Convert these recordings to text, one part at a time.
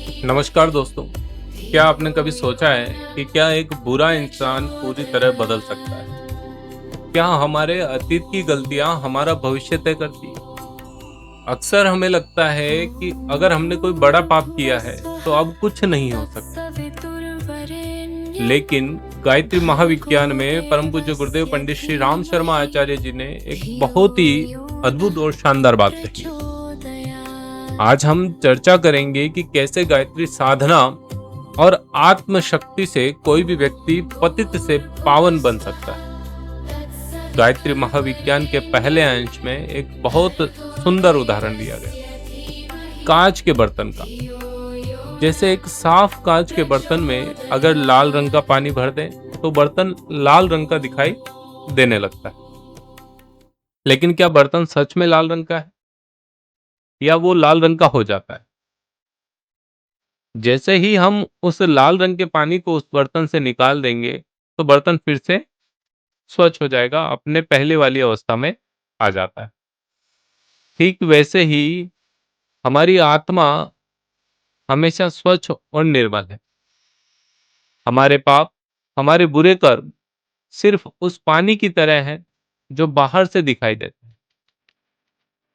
नमस्कार दोस्तों। क्या आपने कभी सोचा है कि क्या एक बुरा इंसान पूरी तरह बदल सकता है? क्या हमारे अतीत की गलतियां हमारा भविष्य तय करती है? अक्सर हमें लगता है कि अगर हमने कोई बड़ा पाप किया है तो अब कुछ नहीं हो सकता। लेकिन गायत्री महाविज्ञान में परम पूज्य गुरुदेव पंडित श्री राम शर्मा आचार्य जी ने एक बहुत ही अद्भुत और शानदार बात कही है। आज हम चर्चा करेंगे कि कैसे गायत्री साधना और आत्म शक्ति से कोई भी व्यक्ति पतित से पावन बन सकता है। गायत्री महाविज्ञान के पहले अंश में एक बहुत सुंदर उदाहरण दिया गया, कांच के बर्तन का। जैसे एक साफ कांच के बर्तन में अगर लाल रंग का पानी भर दें तो बर्तन लाल रंग का दिखाई देने लगता है। लेकिन क्या बर्तन सच में लाल रंग का है या वो लाल रंग का हो जाता है? जैसे ही हम उस लाल रंग के पानी को उस बर्तन से निकाल देंगे तो बर्तन फिर से स्वच्छ हो जाएगा, अपने पहले वाली अवस्था में आ जाता है। ठीक वैसे ही हमारी आत्मा हमेशा स्वच्छ और निर्मल है। हमारे पाप, हमारे बुरे कर्म सिर्फ उस पानी की तरह हैं जो बाहर से दिखाई देते हैं।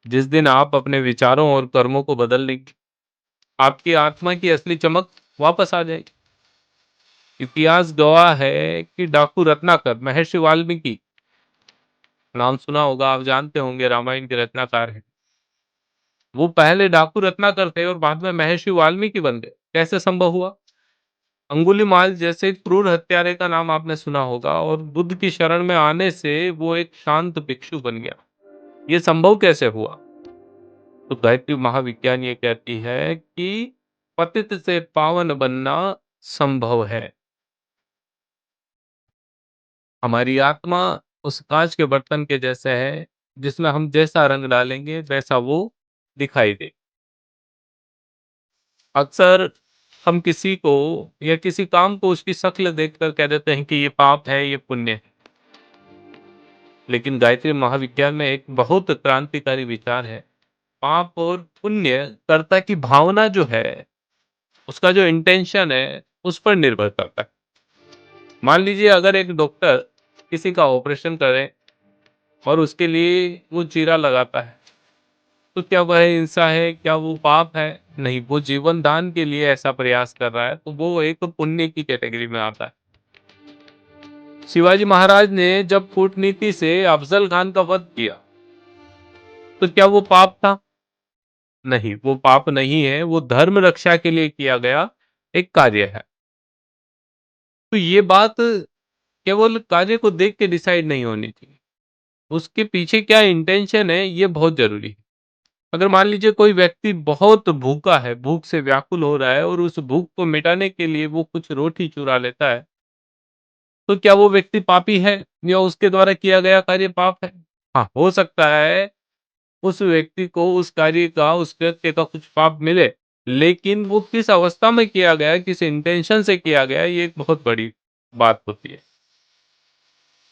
जिस दिन आप अपने विचारों और कर्मों को बदल लेंगे, आपकी आत्मा की असली चमक वापस आ जाएगी। इतिहास गवाह है कि डाकू रत्नाकर महर्षि वाल्मीकि, नाम सुना होगा, आप जानते होंगे, रामायण के रचनाकार हैं। वो पहले डाकू रत्नाकर थे और बाद में महर्षि वाल्मीकि बन गए। कैसे संभव हुआ? अंगुलीमाल जैसे क्रूर हत्यारे का नाम आपने सुना होगा और बुद्ध की शरण में आने से वो एक शांत भिक्षु बन गया। ये संभव कैसे हुआ? तो गायत्री महाविज्ञान ये कहती है कि पतित से पावन बनना संभव है। हमारी आत्मा उस कांच के बर्तन के जैसे है जिसमें हम जैसा रंग डालेंगे वैसा वो दिखाई दे। अक्सर हम किसी को या किसी काम को उसकी शक्ल देखकर कह देते हैं कि ये पाप है, ये पुण्य है। लेकिन गायत्री महाविज्ञान में एक बहुत क्रांतिकारी विचार है। पाप और पुण्य कर्ता की भावना जो है, उसका जो इंटेंशन है, उस पर निर्भर करता है। मान लीजिए अगर एक डॉक्टर किसी का ऑपरेशन करे और उसके लिए वो चीरा लगाता है, तो क्या वह हिंसा है? क्या वो पाप है? नहीं, वो जीवन दान के लिए ऐसा प्रयास कर रहा है, तो वो एक पुण्य की कैटेगरी में आता है। शिवाजी महाराज ने जब कूटनीति से अफजल खान का वध किया, तो क्या वो पाप था? नहीं, वो पाप नहीं है, वो धर्म रक्षा के लिए किया गया एक कार्य है। तो ये बात केवल कार्य को देख के डिसाइड नहीं होनी चाहिए, उसके पीछे क्या इंटेंशन है ये बहुत जरूरी है। अगर मान लीजिए कोई व्यक्ति बहुत भूखा है, भूख से व्याकुल हो रहा है और उस भूख को मिटाने के लिए वो कुछ रोटी चुरा लेता है, तो क्या वो व्यक्ति पापी है या उसके द्वारा किया गया कार्य पाप है? हाँ, हो सकता है उस व्यक्ति को उस कार्य का, उस कृत्य का कुछ पाप मिले, लेकिन वो किस अवस्था में किया गया, किस इंटेंशन से किया गया, ये एक बहुत बड़ी बात होती है।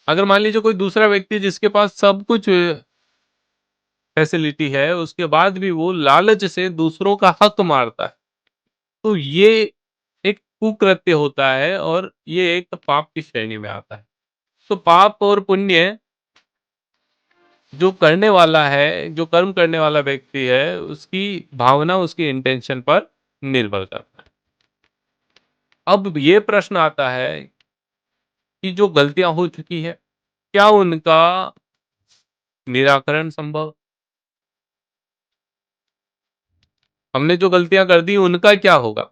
अगर मान लीजिए कोई दूसरा व्यक्ति जिसके पास सब कुछ फैसिलिटी है, उसके बाद भी वो लालच से दूसरों का हक मारता है, तो ये एक कुकृत्य होता है और ये एक पाप की श्रेणी में आता है। तो पाप और पुण्य जो करने वाला है, जो कर्म करने वाला व्यक्ति है, उसकी भावना, उसकी इंटेंशन पर निर्भर करता है। अब ये प्रश्न आता है कि जो गलतियां हो चुकी है, क्या उनका निराकरण संभव? हमने जो गलतियां कर दी उनका क्या होगा?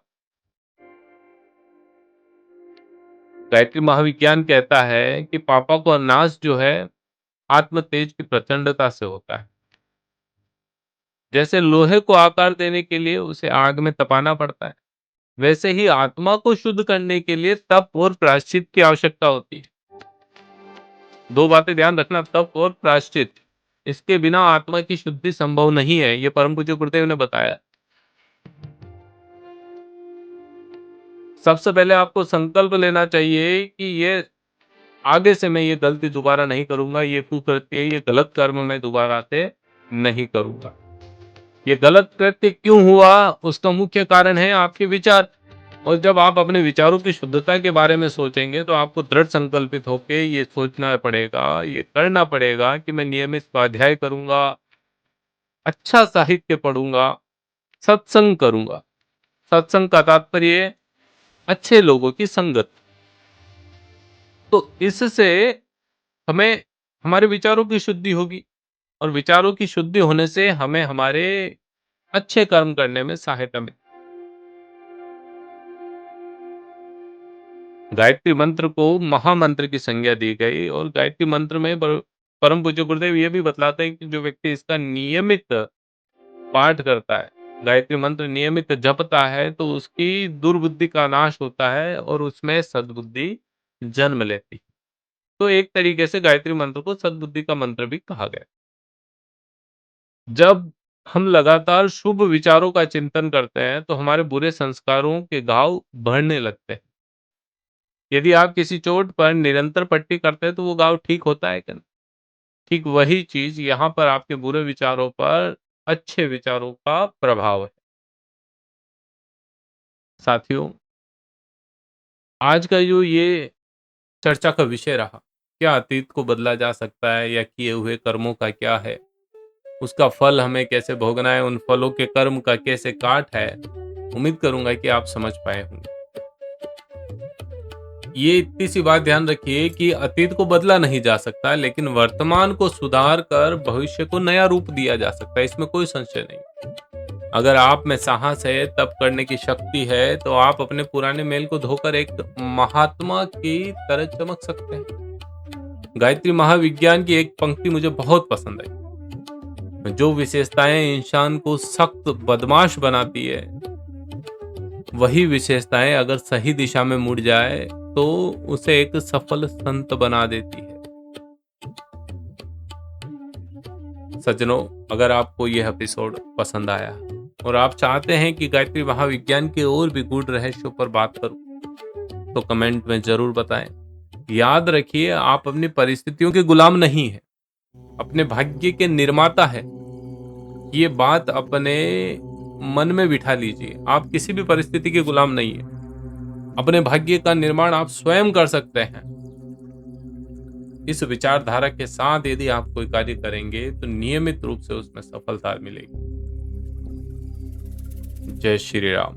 गायत्री महाविज्ञान कहता है कि पापा का नाश जो है आत्म तेज की प्रचंडता से होता है। जैसे लोहे को आकार देने के लिए उसे आग में तपाना पड़ता है, वैसे ही आत्मा को शुद्ध करने के लिए तप और प्रायश्चित की आवश्यकता होती है। दो बातें ध्यान रखना, तप और प्रायश्चित। इसके बिना आत्मा की शुद्धि संभव नहीं है, ये परम पूज्य गुरुदेव ने बताया। सबसे पहले आपको संकल्प लेना चाहिए कि ये आगे से मैं ये गलती दोबारा नहीं करूंगा, ये कुकृत्य, ये गलत कर्म मैं दोबारा से नहीं करूंगा। ये गलत कृत्य क्यों हुआ, उसका मुख्य कारण है आपके विचार। और जब आप अपने विचारों की शुद्धता के बारे में सोचेंगे तो आपको दृढ़ संकल्पित होके ये सोचना पड़ेगा, ये करना पड़ेगा कि मैं नियमित स्वाध्याय करूंगा, अच्छा साहित्य पढ़ूंगा, सत्संग करूंगा। सत्संग का तात्पर्य अच्छे लोगों की संगत। तो इससे हमें हमारे विचारों की शुद्धि होगी, और विचारों की शुद्धि होने से हमें हमारे अच्छे कर्म करने में सहायता मिलेगी। गायत्री मंत्र को महामंत्र की संज्ञा दी गई, और गायत्री मंत्र में परम पूज्य गुरुदेव ये भी बतलाते हैं कि जो व्यक्ति इसका नियमित पाठ करता है, गायत्री मंत्र नियमित जपता है, तो उसकी दुर्बुद्धि का नाश होता है और उसमें सद्बुद्धि जन्म लेती है। तो एक तरीके से गायत्री मंत्र को सद्बुद्धि का मंत्र भी कहा गया। जब हम लगातार शुभ विचारों का चिंतन करते हैं तो हमारे बुरे संस्कारों के घाव बढ़ने लगते हैं। यदि आप किसी चोट पर निरंतर पट्टी करते हैं तो वो घाव ठीक होता है क्या? ठीक वही चीज यहाँ पर आपके बुरे विचारों पर अच्छे विचारों का प्रभाव है। साथियों, आज का जो ये चर्चा का विषय रहा, क्या अतीत को बदला जा सकता है, या किए हुए कर्मों का क्या है, उसका फल हमें कैसे भोगना है, उन फलों के कर्म का कैसे काट है, उम्मीद करूंगा कि आप समझ पाए होंगे। ये इतनी सी बात ध्यान रखिए कि अतीत को बदला नहीं जा सकता, लेकिन वर्तमान को सुधार कर भविष्य को नया रूप दिया जा सकता है, इसमें कोई संशय नहीं। अगर आप में साहस है, तप करने की शक्ति है, तो आप अपने पुराने मेल को धोकर एक महात्मा की तरह चमक सकते हैं। गायत्री महाविज्ञान की एक पंक्ति मुझे बहुत पसंद आई। जो विशेषताएं इंसान को सख्त बदमाश बनाती है, वही विशेषताएं अगर सही दिशा में मुड़ जाए तो उसे एक सफल संत बना देती है। सज्जनों, अगर आपको यह एपिसोड पसंद आया और आप चाहते हैं कि गायत्री महाविज्ञान के और भी गूढ़ रहस्यों पर बात करूं, तो कमेंट में जरूर बताएं। याद रखिए, आप अपनी परिस्थितियों के गुलाम नहीं हैं, अपने भाग्य के निर्माता हैं। ये बात अपने मन में बिठा लीजिए। आप किसी भी परिस्थिति के गुलाम नहीं है। अपने भाग्य का निर्माण आप स्वयं कर सकते हैं। इस विचारधारा के साथ यदि आप कोई कार्य करेंगे तो नियमित रूप से उसमें सफलता मिलेगी। जय श्री राम।